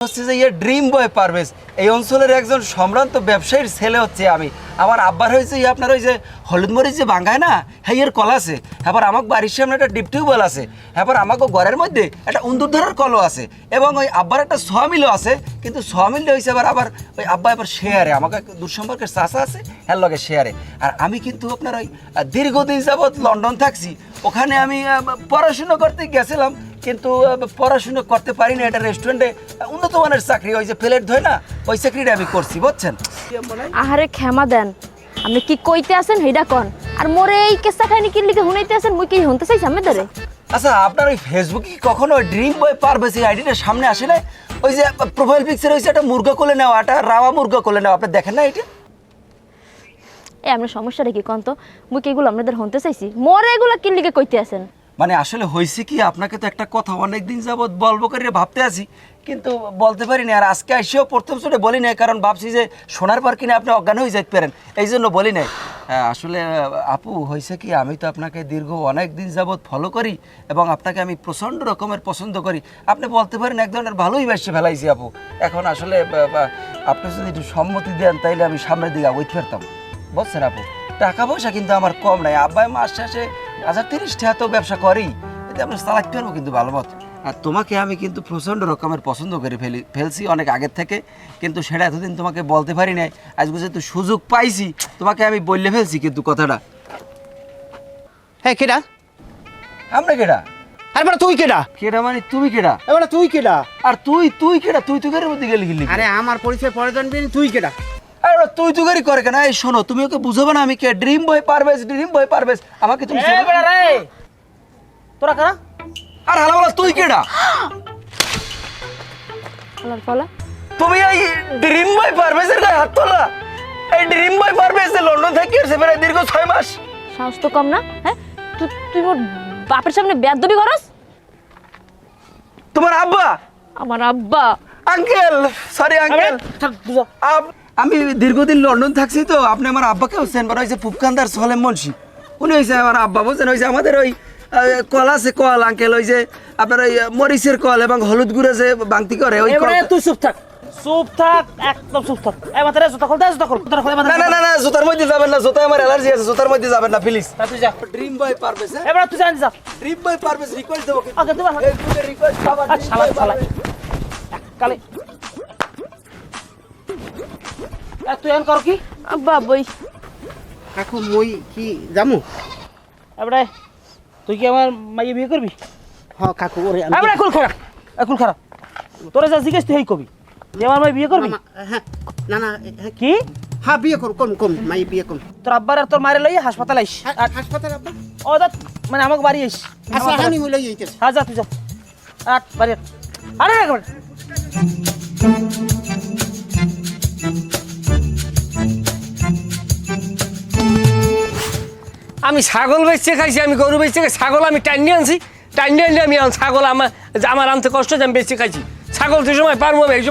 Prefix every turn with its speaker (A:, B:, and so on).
A: হচ্ছে যে ড্রিম বয় পারভেজ এই অঞ্চলের একজন সম্ভ্রান্ত ব্যবসায়ীর ছেলে হচ্ছে আমি। আমার আব্বার হয়েছে আপনার ওই যে হলুদ মরিচ যে বাঙ্গায় না, হ্যাঁ এর কল আছে। এবার আমার বাড়ির সামনে একটা ডিপ টিউবওয়েল আছে। এবার আমাকে ঘরের মধ্যে একটা উন্দুর ধরার কলও আছে এবং ওই আব্বার একটা সমিলও আছে। কিন্তু সমিলটা হয়েছে আবার ওই আব্বা এবার শেয়ারে আমাকে দূর সম্পর্কের চাষা আছে হ্যাঁ লগে শেয়ারে। আর আমি কিন্তু আপনার ওই দীর্ঘদিন যাবৎ লন্ডন থাকছি, ওখানে আমি পড়াশুনো করতে গেছিলাম কিন্তু পড়াশুনো করতে পারি না। একটা রেস্টুরেন্টে উন্নত মানের চাকরি ওই যে প্লেট ধয় না, ওই চাকরিটা আমি করছি বুঝছেন।
B: আহারে ক্ষমা দেন, আপনি কি কইতে আছেন হেডা কোন? আর মোরে এই কেসা খাইনি কি লিখে হুনাইতে আছেন, মুই কি হুনতে চাইছি আমি ধরে?
A: আচ্ছা আপনার ওই ফেসবুকে কি কখনো ড্রিম বয় পারভেজ এই আইডিটা সামনে আসে না? ওই যে প্রোফাইল পিকচার হয়েছে একটা মুরগা কোলে নেওয়া, একটা রাওয়া মুরগা কোলে নেওয়া, আপনি দেখেন না এটা?
B: এই আপনার সমস্যাটা কি কোন তো? মুই কি এগুলো আপনাদের হুনতে চাইছি? মোরে এগুলো কি লিখে কইতে আছেন?
A: মানে আসলে হয়েছে কি, আপনাকে তো একটা কথা অনেক দিন যাবৎ বলবো করে ভাবতে আছি কিন্তু বলতে পারি না। আর আজকে এসেও প্রথম শুনে বলি নাই, কারণ ভাবছি যে সোনার পর কিনে আপনি অজ্ঞান হয়ে যেতে পারেন, এই জন্য বলি নাই। আসলে আপু হয়েছে কি, আমি তো আপনাকে দীর্ঘ অনেক দিন যাবৎ ফলো করি এবং আপনাকে আমি প্রচণ্ড রকমের পছন্দ করি। আপনি বলতে পারেন এক ধরনের ভালোই বেশি ফেলাইছি আপু। এখন আসলে আপনি যদি একটু সম্মতি দেন তাইলে আমি সামনের দিকে আগাইতে পারতাম বুঝছেন আপু। টাকা পয়সা কিন্তু আমার কম নাই, আব্বাই মাস শেষে 1030 টাকা তো ব্যবসা করি, এতে আমরা চালাতে পারবো কিন্তু ভালো মতো। আর তোমাকে আমি কিন্তু প্রচণ্ড রকমের পছন্দ করে ফেলছি অনেক আগের থেকে, কিন্তু সেটা এতদিন তোমাকে বলতে পারি নাই। আজকে যেহেতু সুযোগ পাইছি তোমাকে আমি বললে ফেলছি কিন্তু কথাটা।
C: হ্যাঁ কেডা?
A: আমরা কেডা?
C: আরে বেটা তুই কেডা?
A: কেডা মানে তুমি কেডা?
C: এবারে তুই কেডা?
A: আর তুই কেডা? তুই তুগারের মধ্যে গেলি গেলি।
C: আরে আমার পরিচয় পরে জানবি, তুই কেডা?
A: আরে তুই তুগারি করে কেন? এই শোনো, তুমি ওকে বুঝাবে না আমি কে। ড্রিম বয় পারভেজ, ড্রিম বয় পারভেজ, আমাকে তুমি
C: এ বেটা রে, তোরা কারা?
A: আর হালা বলা তুই কেডা?
B: আল্লাহর ফলা
A: তুমি এই ড্রিম বয় পারভেজের গায়ে হাত তোলা? এই ড্রিম বয় পারভেজ লন্ডন থেকে এসে প্রায় দীর্ঘ 6 মাস।
B: সাহস তো কম না? হ্যাঁ তুই মোর বাপের সামনে বেয়াদবি করস?
A: তোমার আব্বা?
B: আমার আব্বা?
A: Uncle, sorry uncle. আমি দীর্ঘদিন লন্ডন থাকছি তো, আপনি আমার আব্বাকেও চেনবেন, হয়েছে ফুফকান্দার সলেম মুন্সি, উনি হয়েছে আমার আব্বা বুঝছেন। হয়েছে আমাদের ওই কল আছে কল আঙ্কেল, ওই যে আপনার ওই মরিচের কল এবং হলুদ গুঁড়ো যে বাংতি করে ওই কল।
C: তুই চুপ থাক, চুপ থাক, একদম চুপ থাক। এই মাথায় জুতা খুলতে, জুতা খুল, জুতা খুল।
A: না না না না, জুতার মধ্যে যাবেন না, জুতায় আমার অ্যালার্জি আছে, জুতার মধ্যে যাবেন না প্লিজ।
C: তুই যা,
A: ড্রিম বয় পারভেজ,
C: এবার তুই জানিস যা।
A: ড্রিম বয় পারভেজ রিকোয়েস্ট দেবো কিন্তু।
C: ওকে দেবা।
A: এই দুটো রিকোয়েস্ট খাবার
C: শালা শালা কালে তুই এন কর কি?
B: আব্বা বই
C: কাকু মই কি জামু? এবারে তুই কি আমার মাইয়ে বিয়ে করবি? হ্যাঁ কাকু ওরে এবারে এখন খারাপ তোরে যা জিজ্ঞেস তুই এই কবি যে আমার মাইয়ে বিয়ে করবি?
D: হ্যাঁ না না
C: কি?
D: হ্যাঁ বিয়ে কর, কম কম মাই বিয়ে কম।
C: তোর আব্বার আর তোর মায়ের লইয়া হাসপাতাল আইস।
D: হাসপাতাল আব্বা?
C: ও দা মানে আমাকে বাড়ি আইস।
D: আচ্ছা হানি হইলো এইতেছে।
C: হ্যাঁ যা তুই যা, আট বাড়ি আট। আরে একবার
E: আমি ছাগল বেচতে খাইছি, আমি গরু বেচতে খাই, ছাগল আমি টাইনি আনছি, টাইনি আনলে আমি ছাগল আমার আনতে কষ্ট যে আমি বেচতে খাইছি। ছাগল সে সময় পারবো